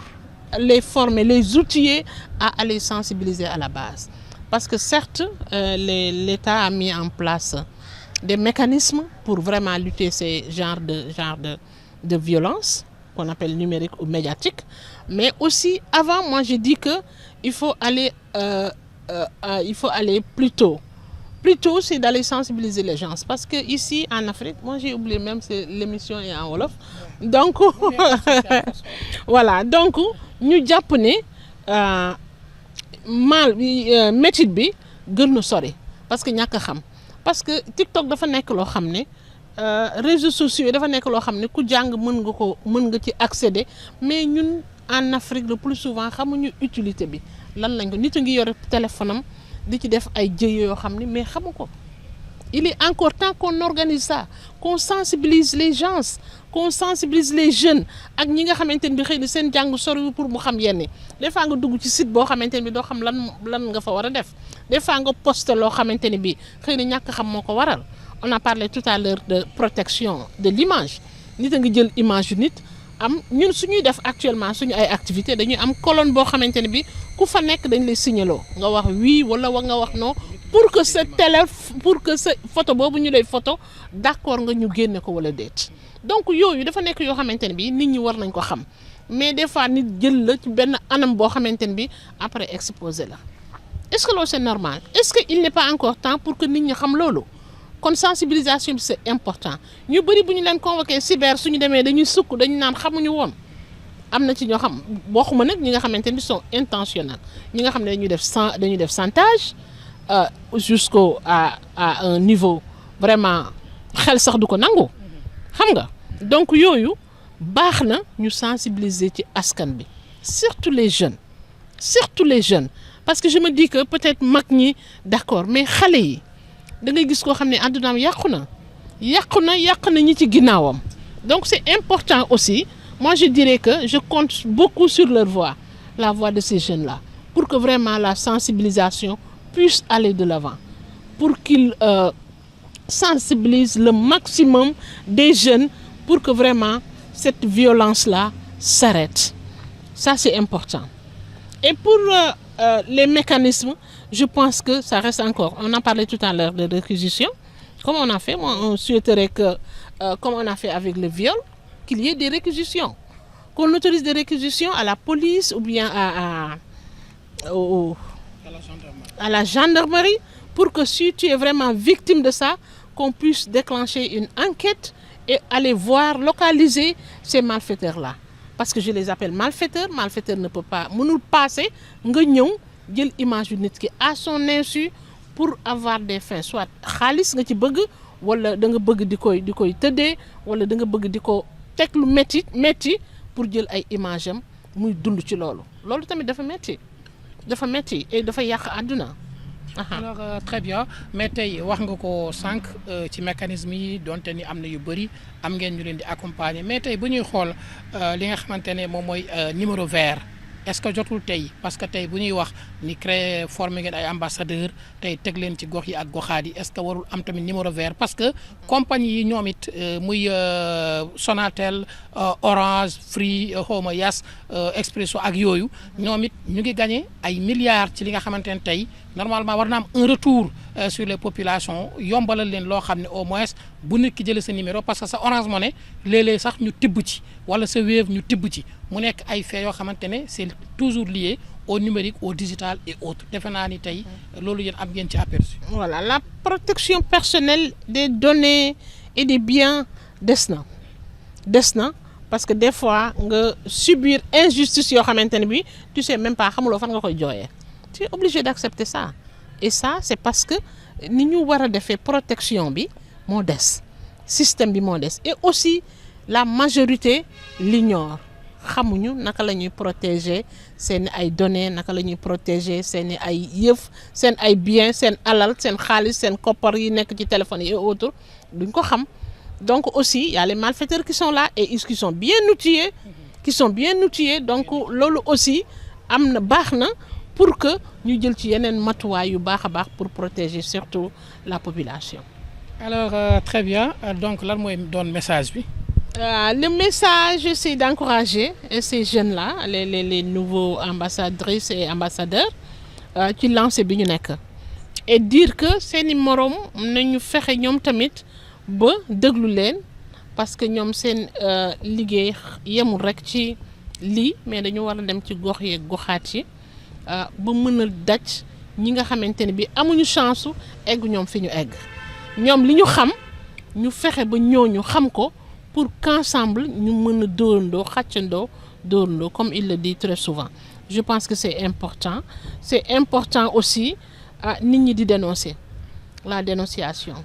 les former, les outiller à aller sensibiliser à la base. Parce que certes, l'État a mis en place des mécanismes pour vraiment lutter ces genres de violences qu'on appelle numériques ou médiatiques. Mais aussi, avant, moi, j'ai dit qu'il faut aller plus tôt. Plus tôt, c'est d'aller sensibiliser les gens. Parce que ici, en Afrique, moi, j'ai oublié même, l'émission est en Wolof. Donc, voilà. Donc, nous, Japonais, métier bi gën na sori, parce que ñàkk a xam. Parce que TikTok dafa nekk loo xam ne réseaux sociaux dafa nekk loo xam ne ku jàng mën nga ci accéder, mais ñun en Afrique le plus souvent xamuñu utilité bi lan lañ ko. Nit a ngi yore téléphone am di ci def ay jëye yoo xam ne mais xamu ko. Il est encore temps qu'on organise ça, qu'on sensibilise les gens, qu'on sensibilise les jeunes ak ñi nga xamante ne bi xëy na seen jàng sori pour mu xam yenn. Des fois nga dugg ci site boo xamante ne bi doo xam lan nga fa war a def. Des fois nga poster loo xamante ne bi xëy na ñàkk xam moo ko waral. On a parlé tout à l'heure de protection de l'image. Nit a ngi jël image yu nit am ñun suñuy def actuellement suñu ay activités dañuy am colonne boo xamante ne bi ku fa nekk dañ lay signaloo nga wax oui wala nga wax non, pour que sa photo boobu ñu lay photo d'accord nga ñu génne ko wala déet. Donc yooyu dafa nekk yoo xamante ne bi nit ñi war nañ ko xam, mais des fois nit jël la ci benn anam boo xamante ne bi après exposé la. est-ce que loolu c'est normal est-ce que il n'est pas encore temps pour que nit ñi xam loolu kon sensibilisation bi c'est important ñu bëri bu ñu leen convoqué cyber suñu demee dañuy sukk dañu naan xamuñu woon am na ci ñoo xam waxuma nag ñi nga xamante ni sont intentionnels ñi nga xam ne dañuy def chantage jusqu'au à un niveau vraiment xel sax du ko nangu xam nga donc yooyu baax na ñu sensibiliser ci askan bi surtout les jeunes parce que je me dis que peut-être mag ñi d'accord mais xale yi da ngay gis koo xam ne àddunaam yàq na ñi ci ginnaawam donc c'est important aussi moi je dirais que je compte beaucoup sur leur voix la voix de ces jeunes-là pour que vraiment la sensibilisation puisse aller de l'avant pour qu'ils sensibilisent le maximum des jeunes pour que vraiment cette violence-là s'arrête. Ça, c'est important. Et pour les mécanismes, je pense que ça reste encore. On en parlait tout à l'heure de réquisition. Comme on a fait, moi, on souhaiterait que, comme on a fait avec le viol, qu'il y ait des réquisitions. Qu'on autorise des réquisitions à la police ou bien à la gendarmerie pour que si tu es vraiment victime de ça, qu'on puisse déclencher une enquête et aller voir, localiser ces malfaiteurs-là. Parce que je les appelle malfaiteurs. Malfaiteur ne peut pas mënul passer nga ñëw jël image yu nit ki à son insu pour avoir des fins soit xaalis nga ci bëgg wala da nga bëgg di koy tëddee wala da nga bëgg di ko teg lu métti pour jël ay image am muy dund ci loolu tamit dafa métti et dafa yàq àdduna. Alors très bien mais tey wax nga ko sànq ci mécanisme yi donte ni am na yu bëri am ngeen ñu leen di accompagner mais tey bu ñuy xool li nga xamante ne moom mooy numéro vert est-ce que jotul tey parce que tey bu ñuy wax ni créer former ngeen ay ambassadeurs tey teg leen ci gox yi ak goxaat yi est-ce que warul am tamit numéro vert parce que compagnie yi ñoom it muy Sonatel Orange Free xawma Yas Expresso ak yooyu ñoom it ñu ngi gagné ay milliards ci li nga xamante ne tey normalement war na am un retour sur les populations yombalal leen loo xam ne au moins bu nit ki jëlee sa numéro parce que sa Orange Money léeg-léeg sax ñu tibb ci wala sa Wave ñu tibb ci mu nekk ay faits yoo xamante ne c'est toujours lié au numérique au digital et autres defe naa ni tey loolu yéen am ngeen ci aperçu. Voilà la protection personnelle des données et des biens des na parce que des fois nga subir injustice yoo xamante ne bi tu sais même pas xamuloo fan nga koy jooyee. Tu es obligé d'accepter ça et ça c'est parce que ni ñu war a defee protection bi moo des système bi moo des et aussi la majorité l'ignore xamuñu naka la ñuy protéger seen ay données naka la ñuy protéger seen ay yëf seen ay biens seen alal seen xaalis seen koppar yi nekk ci téléphone yi et autres duñ ko xam donc aussi il y a les malfaiteurs qui sont là et qui sont bien outillés donc loolu aussi am na baax na pour que ñu jël ci yeneen matuwaay yu baax a baax pour protéger surtout la population. Alors très bien donc lan mooy doon message bi. Le message c'est d'encourager ces jeunes-là les nouveaux ambassadrices et ambassadeurs ci lancé bi ñu nekk et dire que seeni moroom nañu fexe ñoom tamit ba déglu leen parce que ñoom seen liggéey yemul rek ci lii mais dañu war a dem ci gox yeeg goxaat yi. ba mën a daj ñi nga xamante ne bi amuñu chance su egg ñoom fi ñu egg ñoom li ñu xam ñu fexe ba ñooñu xam ko pour qu'ensemble ñu mën a dóorandoo comme il le dit très souvent je pense que c'est important aussi nit ñi di dénoncer la dénonciation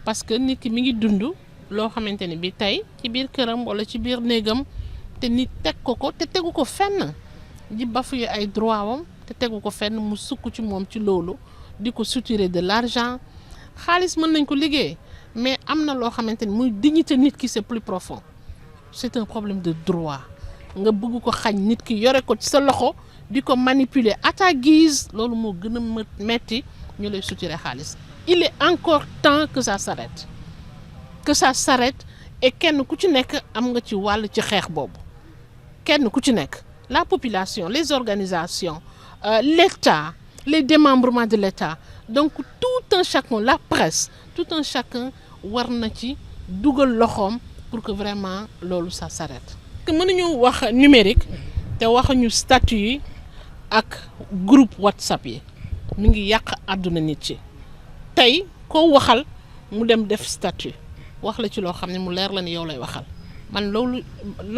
parce que nit ki mi ngi dund loo xamante ne bi tey ci biir këram wala ci biir néegam te nit teg ko te tegu ko fenn di bafouer ay droit wam te tegu ko fenn mu sukk ci moom ci loolu di ko soutirer de l'argent xaalis mën nañ ko liggéey mais am na loo xamante ni muy dignité nit ki c'est plus profond c'est un problème de droit nga bëgg ko xañ nit ki yore ko ci sa loxo di ko manipuler à ta guise loolu moo gën a metti ñu lay soutirer xaalis il est encore temps que ça s'arrête et kenn ku ci nekk am nga ci wàll ci xeex boobu kenn ku ci nekk la population les organisations l'État les démembrements de l'État donc tout un chacun la presse tout un chacun war na ci dugal loxoom pour que vraiment loolu ça s'arrête. mënuñu wax numérique te waxuñu statut yi ak groupe WhatsApp yi mi ngi yàq àdduna nit ci tey koo waxal mu dem def statut wax la ci loo xam ne mu leer la ni yow lay waxal man loolu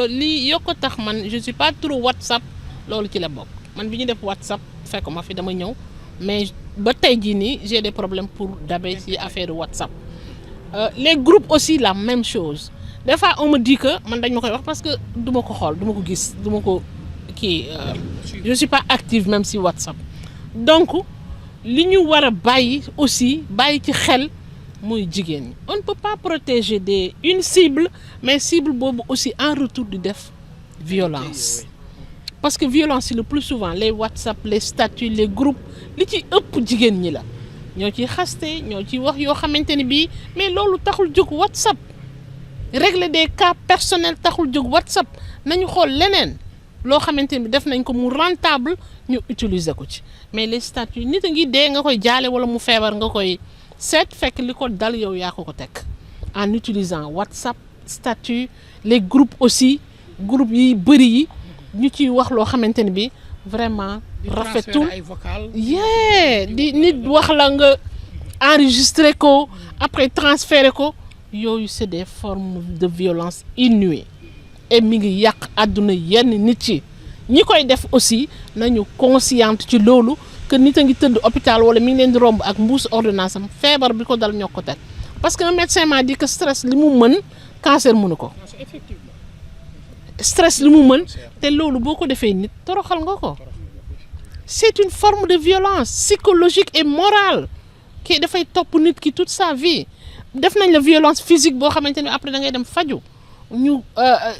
lii yoo ko tax man je suis pas trop WhatsApp loolu ci la bokk man bi ñu def WhatsApp fekk ma fi dama ñëw mais ba tey jii nii j'ai des problèmes pour dabe ci affaire WhatsApp les groupes aussi la même chose des fois on me dit que man dañ ma koy wax parce que du ma ko xool du ma ko gis du ma ko kii je suis pas active même si WhatsApp donc li ñu war a bàyyi aussi bàyyi ci xel muy jigéen ñi on ne peut pas protéger une cible mais cible boobu aussi en retour di def violence parce que violence c'est le plus souvent les WhatsApp les statuts les groupes li ci ëpp jigéen ñi la ñoo ciy xaste ñoo ciy wax yoo xamante ni bii mais loolu taxul jóg WhatsApp régler des cas personnels taxul jóg WhatsApp nañu xool leneen loo xamante ni def nañ ko mu rentable ñu utiliser ko ci mais les statuts nit a ngi dee nga koy jaale wala mu feebar nga koy seet fekk li ko dal yow yaa ko teg en utilisant WhatsApp statut les groupes aussi groupes yi bëri yi ñu ciy wax loo xamante ni bi vraiment rafetul yee di nit wax la nga enregistrer ko après transférer ko yooyu c'est des formes de violence inouïes et mi ngi yàq àdduna yenn nit yi ñi koy def aussi nañu consciente ci loolu que nit a ngi tëdd hôpital wala mi ngi leen di romb ak mbuus ordonnance am feebar bi ko dal ñoo ko teg parce que un médecin m'a dit que stress li mu mën cancer mënu ko stress li mu mën te loolu boo ko defee nit toroxal nga ko c'est une forme de violence psychologique et morale kii dafay topp nit ki toute sa vie def nañ la violence physique boo xamante ni après da ngay dem faju ñu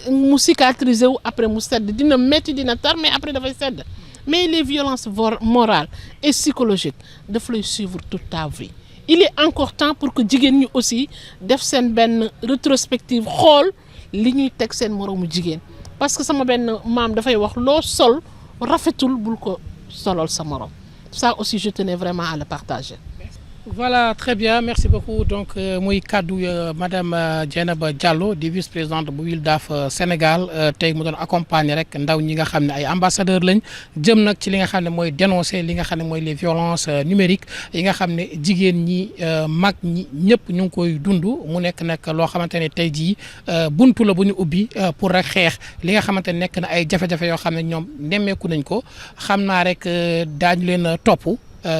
mu cicatriser wu après mu sedd dina métti dina tar mais après dafay sedd mais les violences morales et psychologiques daf lay suivre toute ta vie il est encore temps pour que jigéen ñi aussi def seen benn rétrospective xool li ñuy teg seen moroomu jigéen parce que sama benn maam dafay wax loo sol rafetul bul ko solol sa morom ça aussi je tenais vraiment à le partager. Voilà, très bien, merci beaucoup. Donc, muy kaddu madame Dieynaba Diallo di vice-présidente bu WILDAF Sénégal tey mu doon accompagner rek ndaw ñi nga xam ne ay ambassadeurs lañ jëm nag ci li nga xam ne mooy dénoncer li nga xam ne mooy les violences numériques yi nga xam ne jigéen ñi mag ñi ñëpp ñu ngi koy dund mu nekk nag loo xamante ne tey jii buntu la bu ñu ubbi pour rek xeex li nga xamante ne nekk na ay jafe-jafe yoo xam ne ñoom nemmeeku nañ ko xam naa rek daañu leen topp.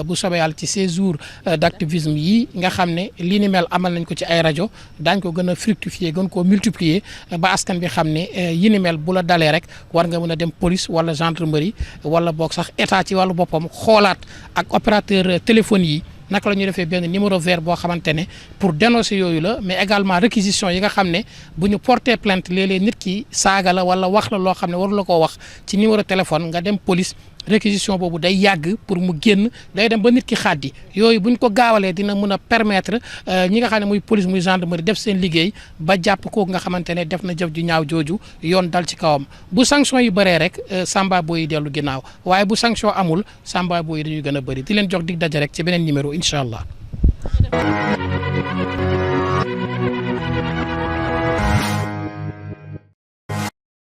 Bu soobee yàlla ci ces jours d'activisme yi nga xam ne li ni mel amal nañ ko ci ay rajo daañ ko gën a fructifier gën koo multiplier ba askan bi xam ne yi ni mel bu la dalee rek war nga mën a dem police wala gendarmerie wala boog sax état ci wàllu boppam xoolaat ak opérateur téléphone yi naka la ñuy defee benn numéro vert boo xamante ne pour dénoncer yooyu la mais également réquisition yi nga xam ne bu ñu porter plainte léeg-léeg nit ki saaga la wala wax la loo xam ne waru la koo wax ci numéro téléphone nga dem police réquisition boobu day yàgg pour mu génn day dem ba nit ki xaddi yooyu bu ñu ko gaawalee dina mën a permettre ñi nga xam ne muy police muy gendarmerie def seen liggéey ba jàpp kooku nga xamante ne def na jëf ju ñaaw jooju yoon dal ci kawam bu sanction yi bëree rek samba boy yi dellu ginnaaw waaye bu sanction amul samba boy yi dañuy gën a bëri di leen jox dig daje rek ci beneen numéro incha allah.